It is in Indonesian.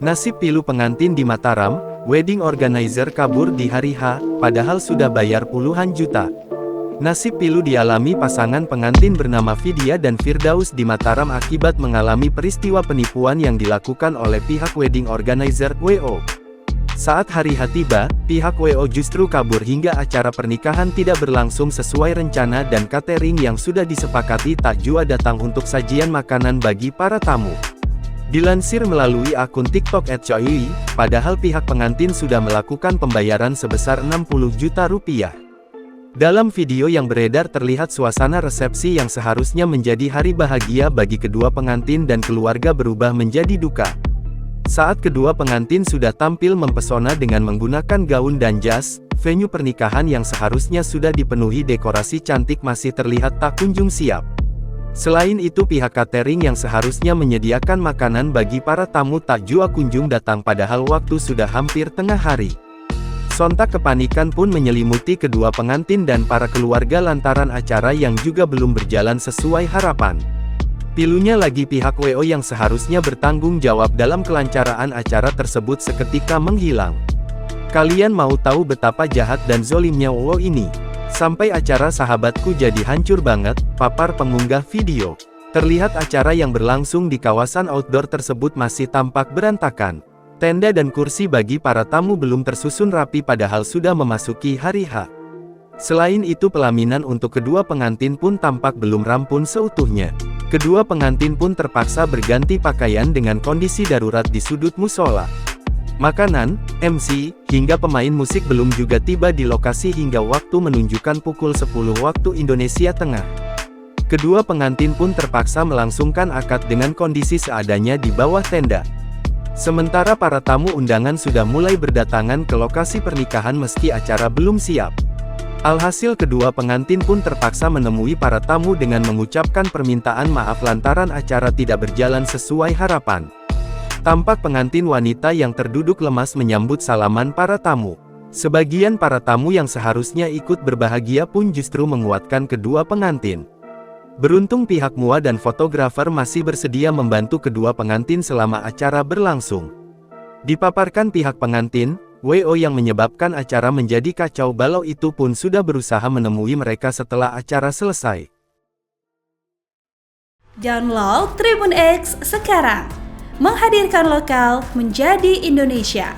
Nasib pilu pengantin di Mataram, wedding organizer kabur di hari H, padahal sudah bayar puluhan juta. Nasib pilu dialami pasangan pengantin bernama Vidya dan Firdaus di Mataram akibat mengalami peristiwa penipuan yang dilakukan oleh pihak wedding organizer, WO. Saat hari H tiba, pihak WO justru kabur hingga acara pernikahan tidak berlangsung sesuai rencana dan catering yang sudah disepakati tak jua datang untuk sajian makanan bagi para tamu. Dilansir melalui akun TikTok @coyui, padahal pihak pengantin sudah melakukan pembayaran sebesar 60 juta rupiah. Dalam video yang beredar terlihat suasana resepsi yang seharusnya menjadi hari bahagia bagi kedua pengantin dan keluarga berubah menjadi duka. Saat kedua pengantin sudah tampil mempesona dengan menggunakan gaun dan jas, venue pernikahan yang seharusnya sudah dipenuhi dekorasi cantik masih terlihat tak kunjung siap. Selain itu pihak catering yang seharusnya menyediakan makanan bagi para tamu tak jua kunjung datang padahal waktu sudah hampir tengah hari. Sontak kepanikan pun menyelimuti kedua pengantin dan para keluarga lantaran acara yang juga belum berjalan sesuai harapan. Pilunya lagi pihak WO yang seharusnya bertanggung jawab dalam kelancaran acara tersebut seketika menghilang. Kalian mau tahu betapa jahat dan zolimnya WO ini? Sampai acara sahabatku jadi hancur banget, papar pengunggah video. Terlihat acara yang berlangsung di kawasan outdoor tersebut masih tampak berantakan. Tenda dan kursi bagi para tamu belum tersusun rapi padahal sudah memasuki hari H. Selain itu pelaminan untuk kedua pengantin pun tampak belum rampung seutuhnya. Kedua pengantin pun terpaksa berganti pakaian dengan kondisi darurat di sudut musola. Makanan, MC, hingga pemain musik belum juga tiba di lokasi hingga waktu menunjukkan pukul 10 waktu Indonesia Tengah. Kedua pengantin pun terpaksa melangsungkan akad dengan kondisi seadanya di bawah tenda. Sementara para tamu undangan sudah mulai berdatangan ke lokasi pernikahan meski acara belum siap. Alhasil kedua pengantin pun terpaksa menemui para tamu dengan mengucapkan permintaan maaf lantaran acara tidak berjalan sesuai harapan. Tampak pengantin wanita yang terduduk lemas menyambut salaman para tamu. Sebagian para tamu yang seharusnya ikut berbahagia pun justru menguatkan kedua pengantin. Beruntung pihak MUA dan fotografer masih bersedia membantu kedua pengantin selama acara berlangsung. Dipaparkan pihak pengantin, WO yang menyebabkan acara menjadi kacau balau itu pun sudah berusaha menemui mereka setelah acara selesai. Download Tribun X sekarang, menghadirkan lokal menjadi Indonesia.